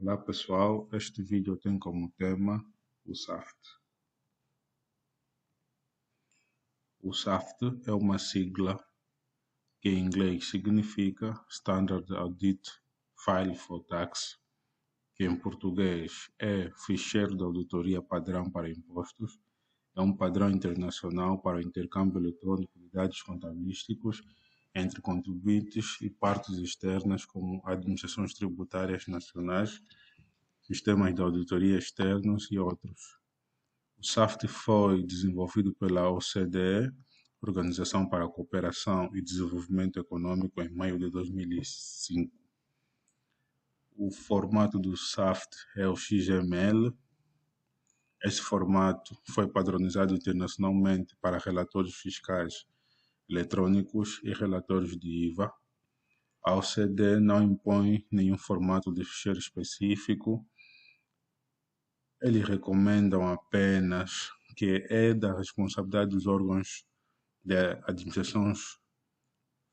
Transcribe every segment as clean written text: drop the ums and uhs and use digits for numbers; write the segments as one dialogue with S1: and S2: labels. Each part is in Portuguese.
S1: Olá pessoal, este vídeo tem como tema o SAFT. O SAFT é uma sigla que em inglês significa Standard Audit File for Tax, que em português é Ficheiro de Auditoria Padrão para Impostos. É um padrão internacional para o intercâmbio eletrônico de dados contabilísticos entre contribuintes e partes externas como administrações tributárias nacionais, sistemas de auditoria externos e outros. O SAFT foi desenvolvido pela OCDE, Organização para a Cooperação e Desenvolvimento Econômico, em maio de 2005. O formato do SAFT é o XML. Esse formato foi padronizado internacionalmente para relatórios fiscais eletrônicos e relatórios de IVA. A OCDE não impõe nenhum formato de ficheiro específico. Eles recomendam apenas que é da responsabilidade dos órgãos de administrações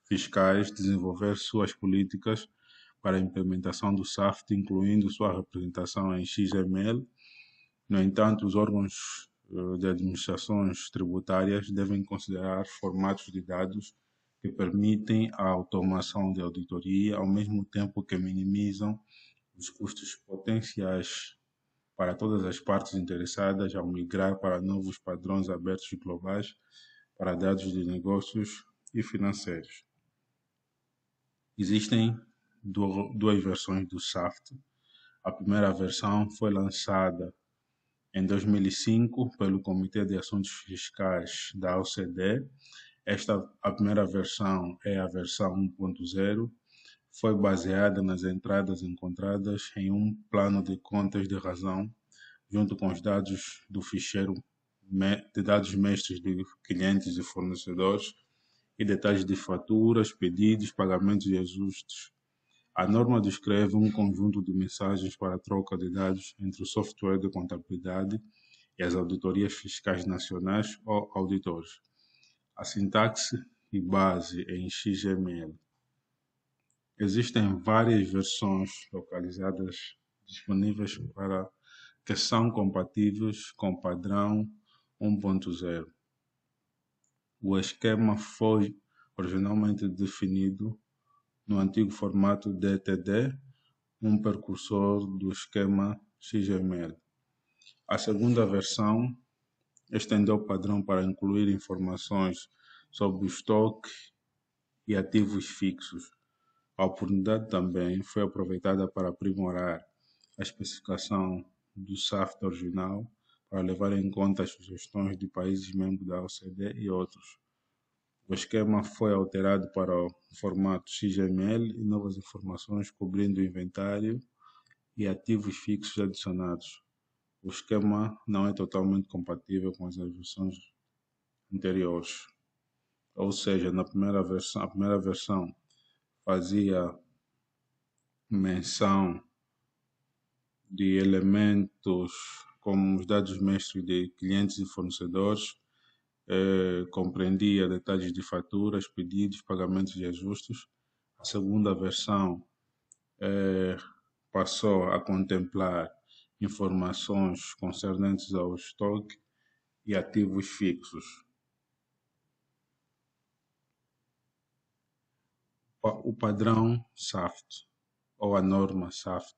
S1: fiscais desenvolver suas políticas para a implementação do SAFT, incluindo sua representação em XML. No entanto, os órgãos de administrações tributárias devem considerar formatos de dados que permitem a automação de auditoria, ao mesmo tempo que minimizam os custos potenciais para todas as partes interessadas ao migrar para novos padrões abertos e globais para dados de negócios e financeiros. Existem duas versões do SAFT. A primeira versão foi lançada em 2005 pelo Comitê de Assuntos Fiscais da OCDE. A primeira versão é a versão 1.0. Foi baseada nas entradas encontradas em um plano de contas de razão, junto com os dados do ficheiro de dados mestres de clientes e fornecedores e detalhes de faturas, pedidos, pagamentos e ajustes. A norma descreve um conjunto de mensagens para a troca de dados entre o software de contabilidade e as auditorias fiscais nacionais ou auditores. A sintaxe e base é em XML. Existem várias versões localizadas disponíveis para que são compatíveis com o padrão 1.0. O esquema foi originalmente definido no antigo formato DTD, um precursor do esquema XML. A segunda versão estendeu o padrão para incluir informações sobre o estoque e ativos fixos. A oportunidade também foi aproveitada para aprimorar a especificação do SAFT original para levar em conta as sugestões de países membros da OCDE e outros. O esquema foi alterado para o formato XML e novas informações cobrindo o inventário e ativos fixos adicionados. O esquema não é totalmente compatível com as versões anteriores. Ou seja, a primeira versão fazia menção de elementos como os dados mestres de clientes e fornecedores, compreendia detalhes de faturas, pedidos, pagamentos e ajustes. A segunda versão passou a contemplar informações concernentes ao estoque e ativos fixos. O padrão SAFT, ou a norma SAFT,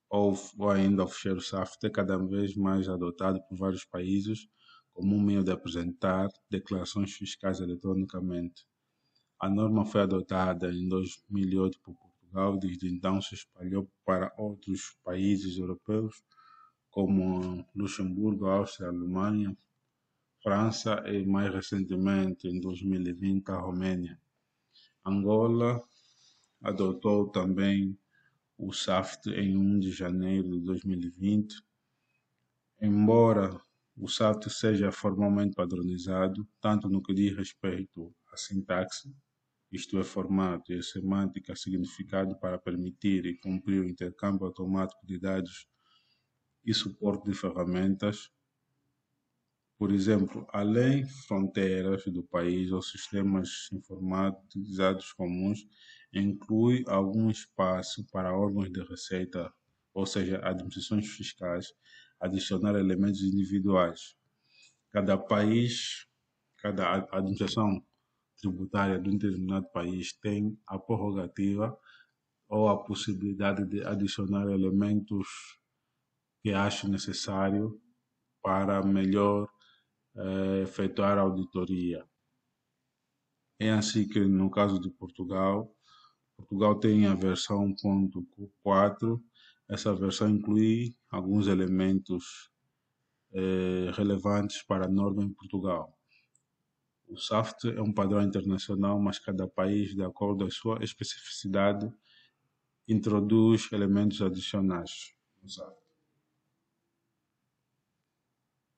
S1: ou ainda o ficheiro SAFT, é cada vez mais adotado por vários países como um meio de apresentar declarações fiscais eletronicamente. A norma foi adotada em 2008 por Portugal, desde então se espalhou para outros países europeus, como Luxemburgo, Áustria, Alemanha, França e, mais recentemente, em 2020, a Romênia. Angola adotou também o SAFT em 1 de janeiro de 2020. Embora o SAFT seja formalmente padronizado, tanto no que diz respeito à sintaxe, isto é, formato, e a semântica, significado para permitir e cumprir o intercâmbio automático de dados e suporte de ferramentas. Por exemplo, além fronteiras do país ou sistemas informatizados comuns, inclui algum espaço para órgãos de receita ou seja, administrações fiscais, adicionar elementos individuais. Cada país, cada administração tributária de um determinado país tem a prerrogativa ou a possibilidade de adicionar elementos que ache necessário para melhor efetuar a auditoria. É assim que, no caso de Portugal, Portugal tem a versão 1.4. Essa versão inclui alguns elementos relevantes para a norma em Portugal. O SAFT é um padrão internacional, mas cada país, de acordo com a sua especificidade, introduz elementos adicionais no SAFT.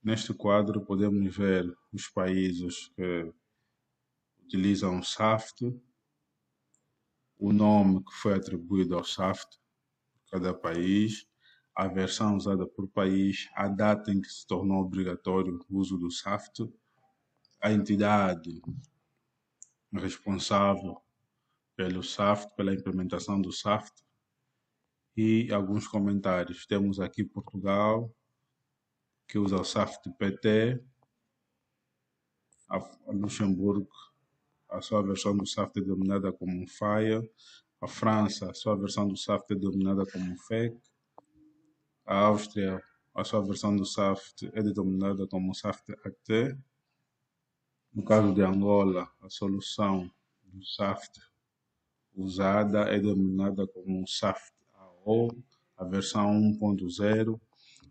S1: Neste quadro, podemos ver os países que utilizam o SAFT, o nome que foi atribuído ao SAFT, cada país, a versão usada por país, a data em que se tornou obrigatório o uso do SAFT, a entidade responsável pelo SAFT, pela implementação do SAFT e alguns comentários. Temos aqui Portugal, que usa o SAFT PT, a Luxemburgo, a sua versão do SAFT é denominada como FIRE, a França, a sua versão do SAFT é denominada como FEC, a Áustria, a sua versão do SAFT é denominada como SAFT-ACT. No caso de Angola, a solução do SAFT usada é denominada como SAFT-AO, a versão 1.0,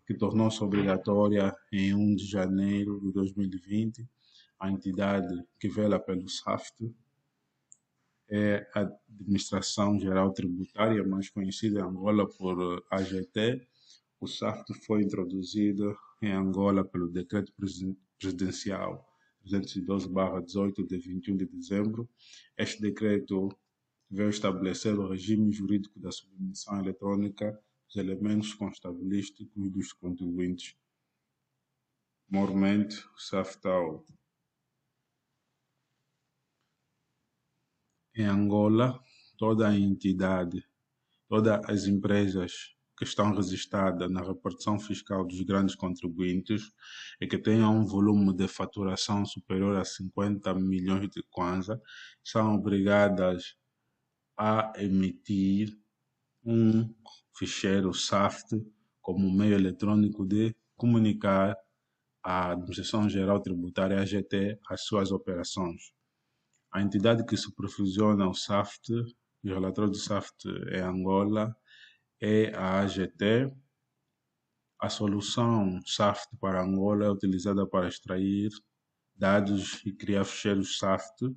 S1: que tornou-se obrigatória em 1 de janeiro de 2020. A entidade que vela pelo SAFT é a Administração Geral Tributária, mais conhecida em Angola por AGT. O SAFT foi introduzido em Angola pelo Decreto Presidencial 212/18 de 21 de dezembro. Este decreto veio estabelecer o regime jurídico da submissão eletrônica dos elementos contabilísticos dos contribuintes, mormente o SAFT-AO. Em Angola, toda a entidade, todas as empresas que estão registradas na repartição fiscal dos grandes contribuintes e que tenham um volume de faturação superior a 50 milhões de kwanza são obrigadas a emitir um ficheiro SAFT como meio eletrônico de comunicar à Administração Geral Tributária, AGT, as suas operações. A entidade que supervisiona o SAFT e o relatório do SAFT em Angola é a AGT. A solução SAFT para Angola é utilizada para extrair dados e criar ficheiros SAFT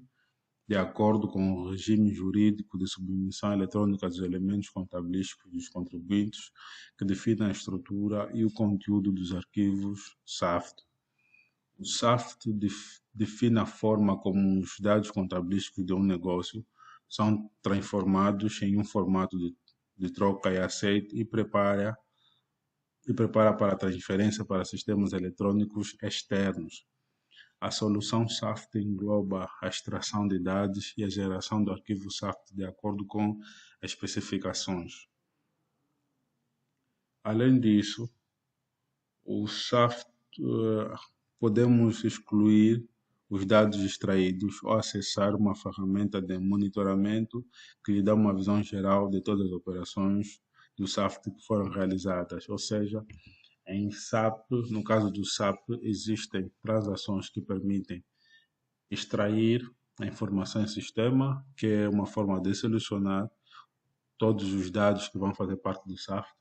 S1: de acordo com o regime jurídico de submissão eletrônica dos elementos contabilísticos dos contribuintes, que define a estrutura e o conteúdo dos arquivos SAFT. O SAFT define a forma como os dados contabilísticos de um negócio são transformados em um formato de troca e aceite e prepara para a transferência para sistemas eletrônicos externos. A solução SAFT engloba a extração de dados e a geração do arquivo SAFT de acordo com as especificações. Além disso, o SAFT podemos excluir os dados extraídos ou acessar uma ferramenta de monitoramento que lhe dá uma visão geral de todas as operações do SAFT que foram realizadas. Ou seja, em SAP, no caso do SAP, existem transações que permitem extrair a informação em sistema, que é uma forma de selecionar todos os dados que vão fazer parte do SAFT.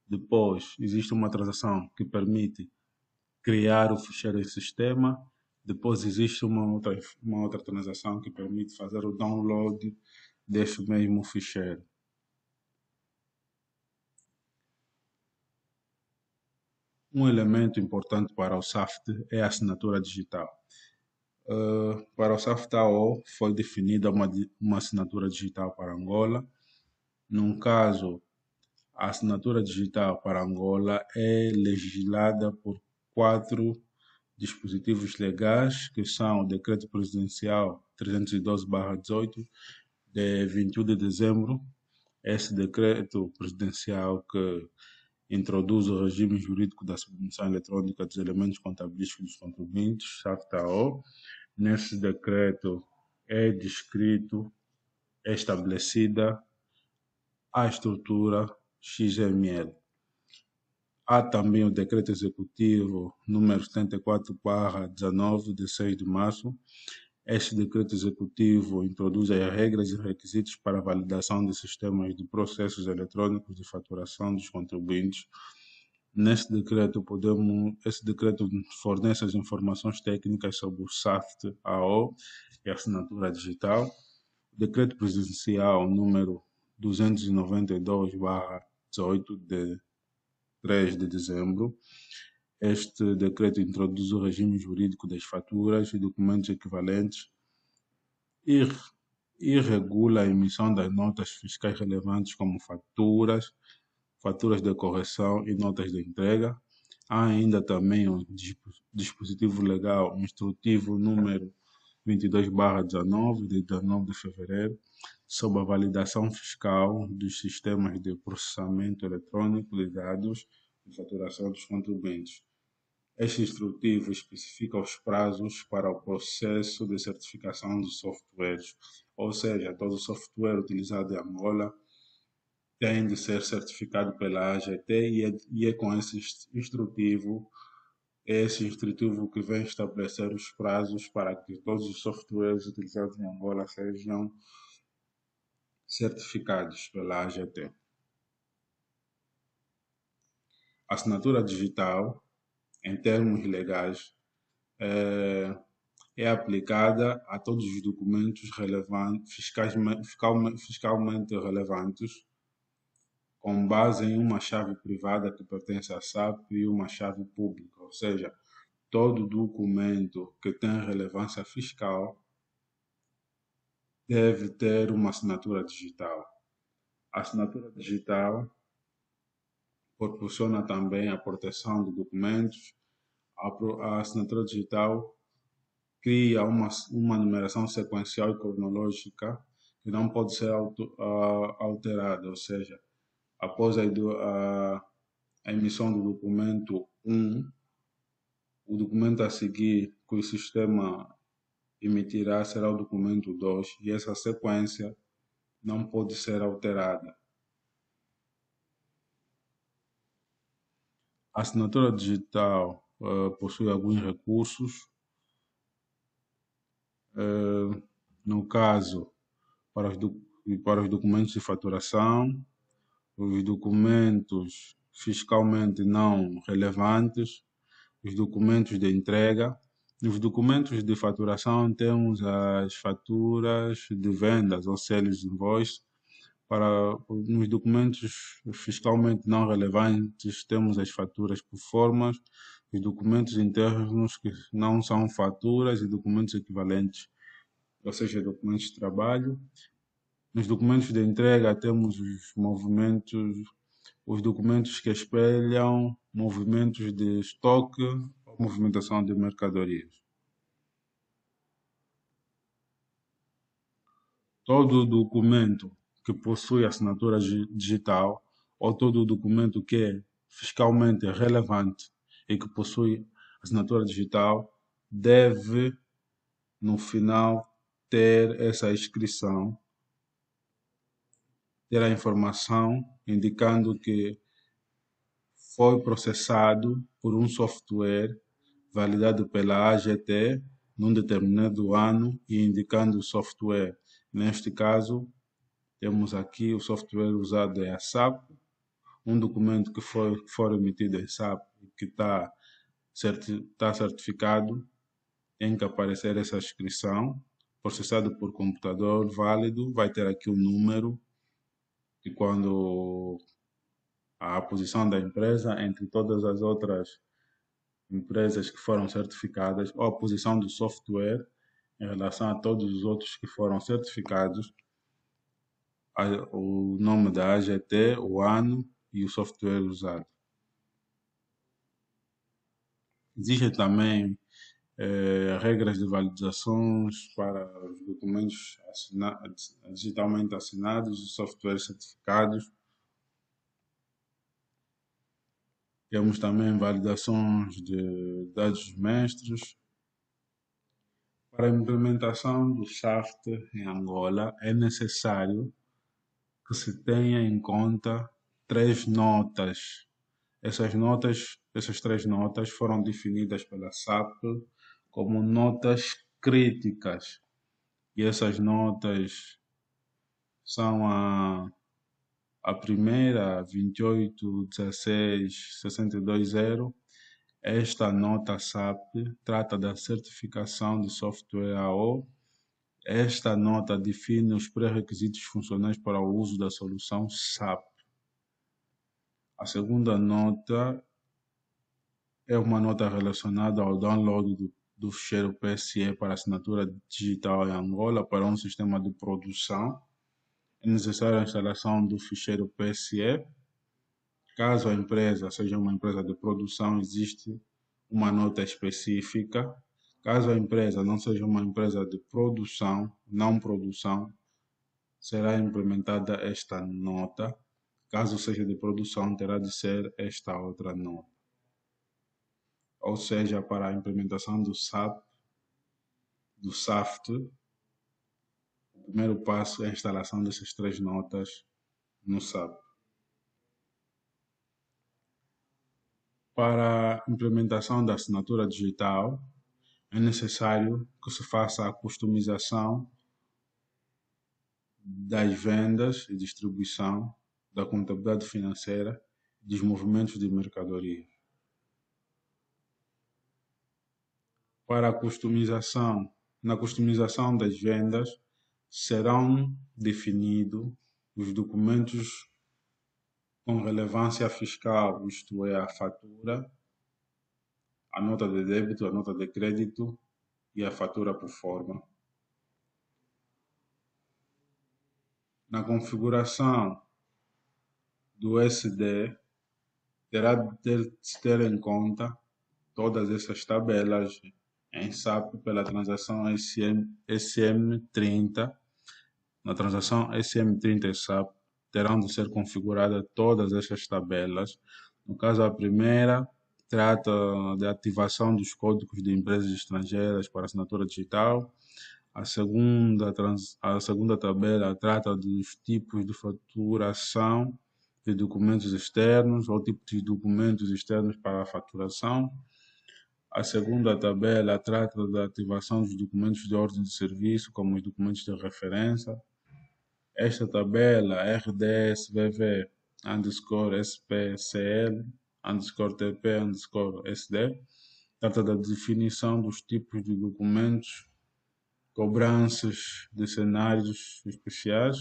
S1: Depois, existe uma transação que permite criar o ficheiro em sistema. Depois existe uma outra transação que permite fazer o download deste mesmo ficheiro. Um elemento importante para o SAFT é a assinatura digital. Para o SAFT-AO foi definida uma assinatura digital para Angola. Num caso, a assinatura digital para Angola é legislada por 4 dispositivos legais, que são o Decreto Presidencial 312/18, de 21 de dezembro. Esse decreto presidencial que introduz o regime jurídico da submissão eletrônica dos elementos contabilísticos dos contribuintes, SAFTA-O. Nesse decreto é descrito, é estabelecida a estrutura XML. Há também o Decreto Executivo número 74/19, de 6 de março. Este Decreto Executivo introduz as regras e requisitos para a validação de sistemas de processos eletrônicos de faturação dos contribuintes. Esse decreto fornece as informações técnicas sobre o SAFT-AO e a assinatura digital. O Decreto Presidencial número 292/18, de 3 de dezembro. Este decreto introduz o regime jurídico das faturas e documentos equivalentes e regula a emissão das notas fiscais relevantes como faturas de correção e notas de entrega. Há ainda também o dispositivo legal instrutivo número 22/19, de 19 de fevereiro, sobre a validação fiscal dos sistemas de processamento eletrônico de dados de faturação dos contribuintes. Este instrutivo especifica os prazos para o processo de certificação dos softwares, ou seja, todo software utilizado em Angola tem de ser certificado pela AGT e é com esse instrutivo que vem estabelecer os prazos para que todos os softwares utilizados em Angola sejam certificados pela AGT. A assinatura digital, em termos legais, é aplicada a todos os documentos fiscalmente relevantes, com base em uma chave privada que pertence à SAP e uma chave pública, ou seja, todo documento que tem relevância fiscal deve ter uma assinatura digital. A assinatura digital proporciona também a proteção de documentos. A assinatura digital cria uma numeração sequencial e cronológica que não pode ser alterada, ou seja, após a emissão do documento 1, o documento a seguir que o sistema emitirá será o documento 2 e essa sequência não pode ser alterada. A assinatura digital possui alguns recursos. No caso, para os documentos de faturação, os documentos fiscalmente não relevantes, os documentos de entrega. Nos documentos de faturação temos as faturas de vendas ou selos de invoice. Nos documentos fiscalmente não relevantes temos as faturas por formas, os documentos internos que não são faturas e documentos equivalentes, ou seja, documentos de trabalho. Nos documentos de entrega temos os documentos que espelham movimentos de estoque ou movimentação de mercadorias. Todo documento que possui assinatura digital ou todo documento que é fiscalmente relevante e que possui assinatura digital deve, no final, ter essa inscrição, ter a informação indicando que foi processado por um software validado pela AGT num determinado ano e indicando o software. Neste caso, temos aqui o software usado é a SAP, um documento que for emitido em SAP que está certificado, tem que aparecer essa inscrição, processado por computador válido, vai ter aqui o número e quando a posição da empresa entre todas as outras empresas que foram certificadas ou a posição do software em relação a todos os outros que foram certificados, o nome da AGT, o ano e o software usado. Existem também regras de validações para os documentos digitalmente assinados e softwares certificados. Temos também validações de dados mestres. Para a implementação do SAFT em Angola, é necessário que se tenha em conta três notas. Essas três notas foram definidas pela SAP como notas críticas. E essas notas são a primeira, 28.16.620. Esta nota SAP trata da certificação de software AO. Esta nota define os pré-requisitos funcionais para o uso da solução SAP. A segunda nota é uma nota relacionada ao download do ficheiro PSE para assinatura digital em Angola para um sistema de produção. É necessária a instalação do ficheiro PSE. Caso a empresa seja uma empresa de produção, existe uma nota específica. Caso a empresa não seja uma empresa de produção, não produção, será implementada esta nota. Caso seja de produção, terá de ser esta outra nota. Ou seja, para a implementação do SAP, do SAFT, o primeiro passo é a instalação dessas três notas no SAP. Para a implementação da assinatura digital, é necessário que se faça a customização das vendas e distribuição, da contabilidade financeira e dos movimentos de mercadoria. Para a customização, na customização das vendas, serão definidos os documentos com relevância fiscal, isto é, a fatura, a nota de débito, a nota de crédito e a fatura por forma. Na configuração do SD, terá de se ter em conta todas essas tabelas em SAP pela transação SM30. Na transação SM30 e SAP terão de ser configuradas todas essas tabelas. No caso, a primeira trata da ativação dos códigos de empresas estrangeiras para assinatura digital. A segunda tabela trata dos tipos de faturação de documentos externos ou tipos de documentos externos para a faturação. A segunda tabela trata da ativação dos documentos de ordem de serviço, como os documentos de referência. Esta tabela RDS-VV _SPCL _TP_SD trata da definição dos tipos de documentos, cobranças de cenários especiais.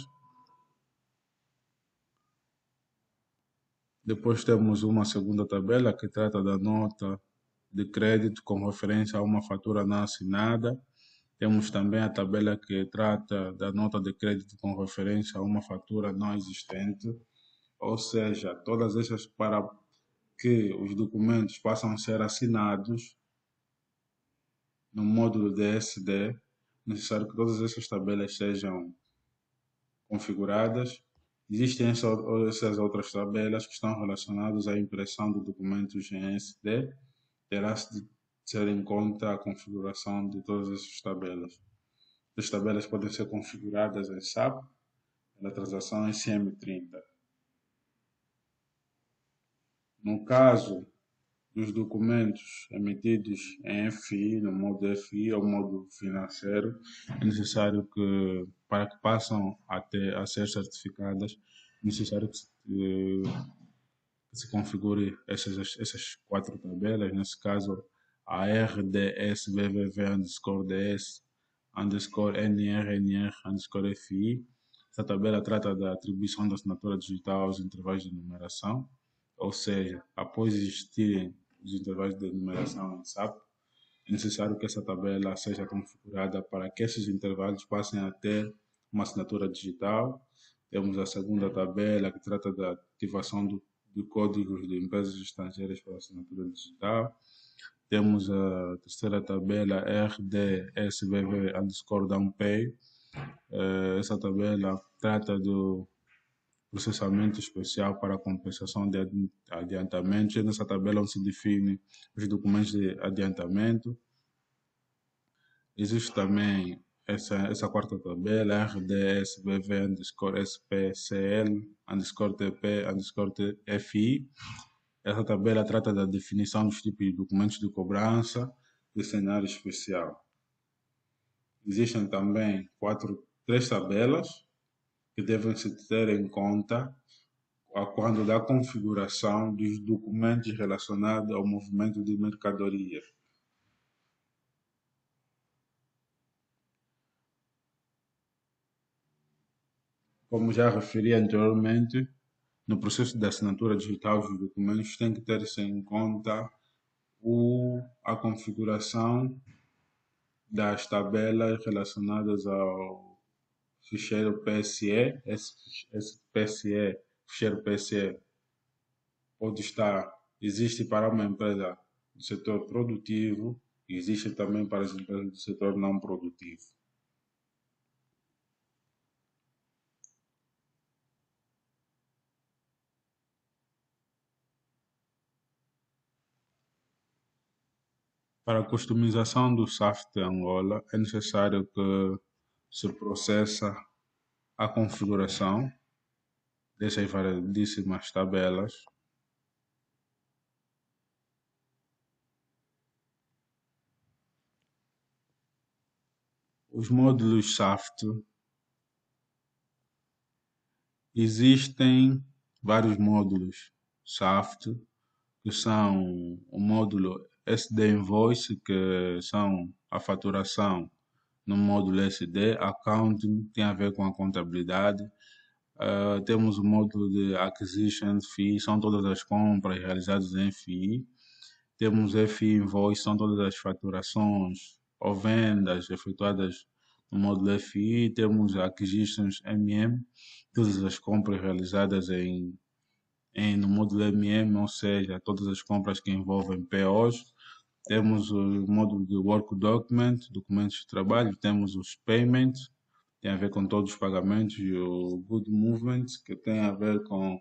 S1: Depois temos uma segunda tabela que trata da nota de crédito com referência a uma fatura não assinada. Temos também a tabela que trata da nota de crédito com referência a uma fatura não existente. Ou seja, todas essas para que os documentos possam ser assinados no módulo DSD, é necessário que todas essas tabelas sejam configuradas. Existem essas outras tabelas que estão relacionadas à impressão de documentos em SD. Terá-se de ter em conta a configuração de todas essas tabelas. As tabelas podem ser configuradas em SAP na transação SM30. No caso dos documentos emitidos em FI, no modo FI ou modo financeiro, é necessário que, para que passem a ser certificadas, é necessário que se configure essas quatro tabelas. Nesse caso, a RDS VVV _DS _NRNR _FI. Essa tabela trata da atribuição da assinatura digital aos intervalos de numeração, ou seja, após existirem os intervalos de numeração em SAP, é necessário que essa tabela seja configurada para que esses intervalos passem a ter uma assinatura digital. Temos a segunda tabela que trata da ativação de códigos de empresas estrangeiras para assinatura digital. Temos a terceira tabela RDSVV _DownPay. Essa tabela trata processamento especial para compensação de adiantamentos. E nessa tabela onde se define os documentos de adiantamento. Existe também essa quarta tabela, RDSBV underscore SPCL underscore TP underscore FI. Essa tabela trata da definição dos tipos de documentos de cobrança de cenário especial. Existem também três tabelas que devem se ter em conta quando da configuração dos documentos relacionados ao movimento de mercadoria. Como já referi anteriormente, no processo de assinatura digital dos documentos tem que ter-se em conta a configuração das tabelas relacionadas ao ficheiro PSE. Esse PSE, ficheiro PSE, existe para uma empresa do setor produtivo e existe também para as empresas do setor não produtivo. Para a customização do SAFT de Angola, é necessário que se processa a configuração dessas variedíssimas tabelas. Os módulos SAFT, existem vários módulos SAFT, que são o módulo SD Invoice, que são a faturação no módulo SD, Accounting tem a ver com a contabilidade. Temos o módulo de Acquisition Fee, são todas as compras realizadas em FI. Temos FI Invoice, são todas as faturações ou vendas efetuadas no módulo FI. Temos Acquisitions MM, todas as compras realizadas no módulo MM, ou seja, todas as compras que envolvem POs. Temos o módulo de Work Document, documentos de trabalho. Temos os Payments, tem a ver com todos os pagamentos, e o Good Movement, que tem a ver com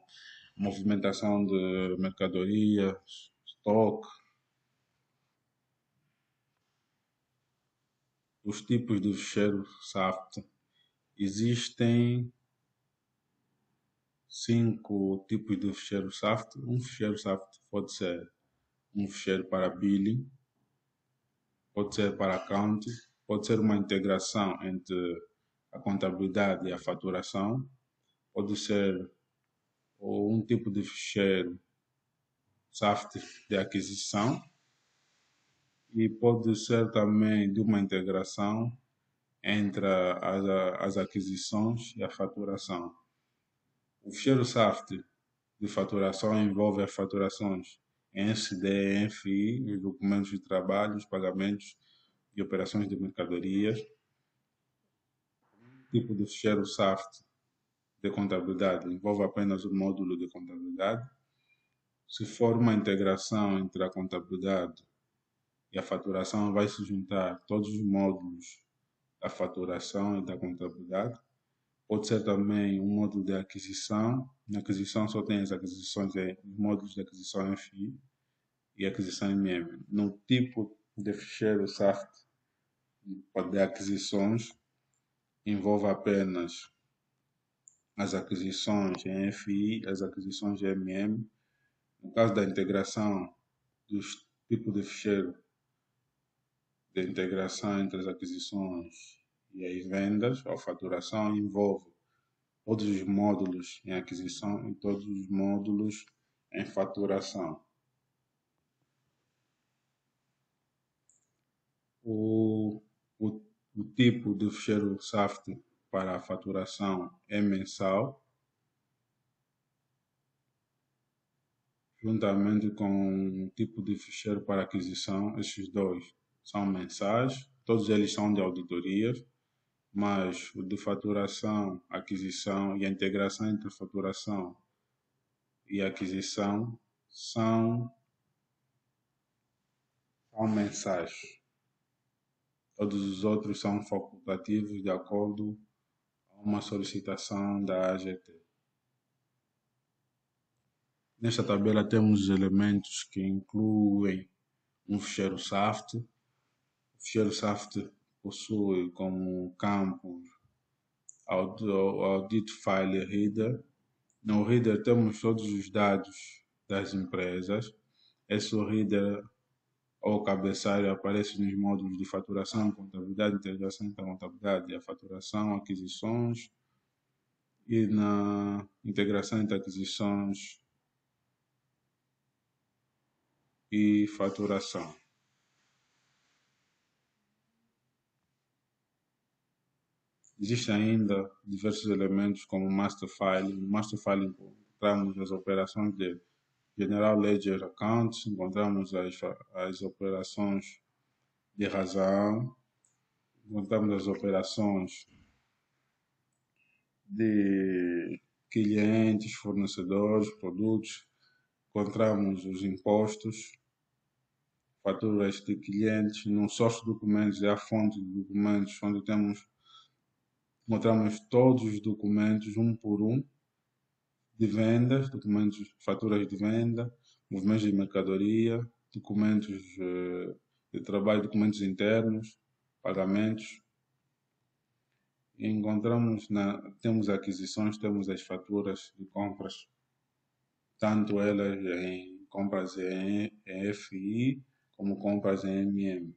S1: movimentação de mercadoria, estoque. Os tipos de ficheiro SAFT. Existem 5 tipos de ficheiro SAFT. Um ficheiro SAFT pode ser um ficheiro para billing, pode ser para accounting, pode ser uma integração entre a contabilidade e a faturação, pode ser um tipo de ficheiro SAFT de aquisição e pode ser também de uma integração entre as aquisições e a faturação. O ficheiro SAFT de faturação envolve as faturações em SD, em FI, os documentos de trabalho, os pagamentos e operações de mercadorias. O tipo de ficheiro SAFT de contabilidade envolve apenas o módulo de contabilidade. Se for uma integração entre a contabilidade e a faturação, vai se juntar todos os módulos da faturação e da contabilidade. Pode ser também um módulo de aquisição. Na aquisição só tem as aquisições, os módulos de aquisição FI e aquisição MM. No tipo de ficheiro SAFT de aquisições, envolve apenas as aquisições em FI, as aquisições em MM. No caso da integração dos tipos de ficheiro de integração entre as aquisições e as vendas ou faturação, envolve todos os módulos em aquisição e todos os módulos em faturação. O tipo de ficheiro SAFT para a faturação é mensal, juntamente com o tipo de ficheiro para aquisição. Esses dois são mensais, todos eles são de auditorias, mas o de faturação, aquisição e a integração entre faturação e aquisição são mensais. Todos os outros são facultativos de acordo com uma solicitação da AGT. Nesta tabela temos os elementos que incluem um ficheiro SAFT. O ficheiro SAFT possui como campo Audit File Reader. No Reader temos todos os dados das empresas. Esse Reader ou cabeçalho aparece nos módulos de faturação, contabilidade, integração entre a contabilidade e a faturação, aquisições, e na integração entre aquisições e faturação. Existem ainda diversos elementos como Master File. No Master File encontramos as operações de General Ledger Accounts, encontramos as operações de razão, encontramos as operações de clientes, fornecedores, produtos, encontramos os impostos, faturas de clientes, no source documentos é a fonte de documentos, onde encontramos todos os documentos, um por um, de vendas, documentos, faturas de venda, movimentos de mercadoria, documentos de trabalho, documentos internos, pagamentos. E temos aquisições, temos as faturas de compras, tanto elas em compras em FI como compras em MM.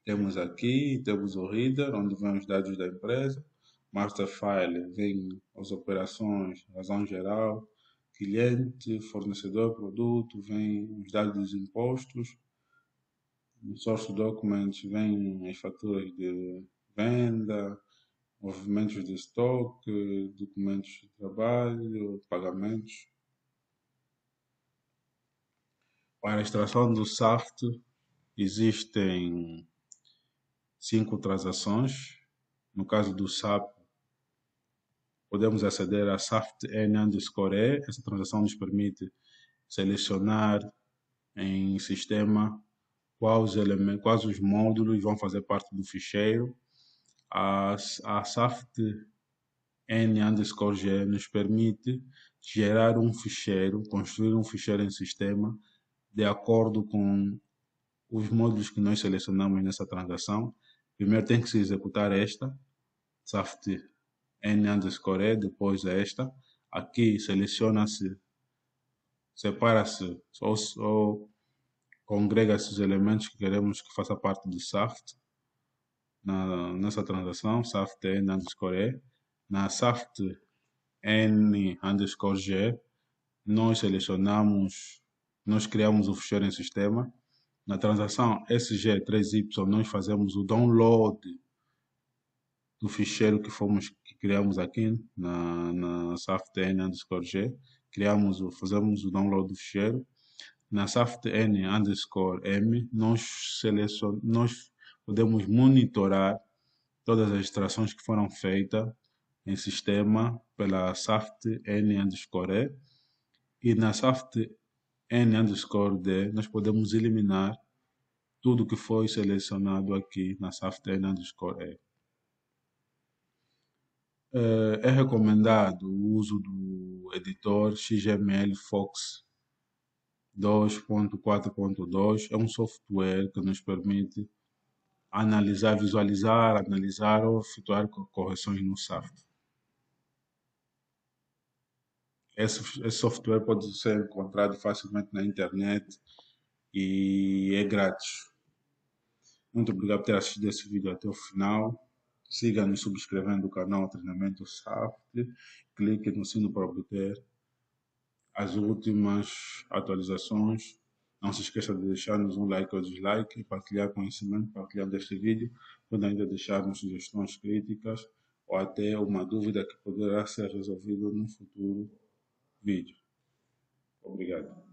S1: Temos o Reader, onde vêm os dados da empresa. Master File vem as operações, razão geral, cliente, fornecedor, produto, vem os dados dos impostos. No Source Documents vem as faturas de venda, movimentos de estoque, documentos de trabalho, pagamentos. Para a extração do SAFT existem 5 transações. No caso do SAP, podemos aceder a SAFT-N_E. Essa transação nos permite selecionar em sistema quais os módulos vão fazer parte do ficheiro. A SAFT-N_G nos permite gerar um ficheiro, construir um ficheiro em sistema de acordo com os módulos que nós selecionamos nessa transação. Primeiro tem que se executar esta, SAFT-N_E, depois esta. Aqui seleciona-se, separa-se ou congrega-se os elementos que queremos que faça parte do SAFT nessa transação, SAFT-N_E. Na SAFT-N_G, nós criamos o ficheiro em sistema. Na transação SG3Y, nós fazemos o download do ficheiro que criamos aqui na SAFT-N_G. Fazemos o download do ficheiro. Na SAFT-N_M, nós podemos monitorar todas as extrações que foram feitas em sistema pela SAFT-N_E. E na SAFT-N_D, nós podemos eliminar tudo que foi selecionado aqui na SAFT-N_E. É recomendado o uso do editor XML Fox 2.4.2. É um software que nos permite visualizar ou efetuar correções no SAFT. Esse software pode ser encontrado facilmente na internet e é grátis. Muito obrigado por ter assistido esse vídeo até o final. Siga-nos subscrevendo o canal Treinamento SAFT. Clique no sino para obter as últimas atualizações. Não se esqueça de deixar-nos um like ou dislike e partilhar conhecimento partilhando este vídeo. Pode ainda deixar-nos sugestões, críticas ou até uma dúvida que poderá ser resolvida no futuro vídeo. Obrigado.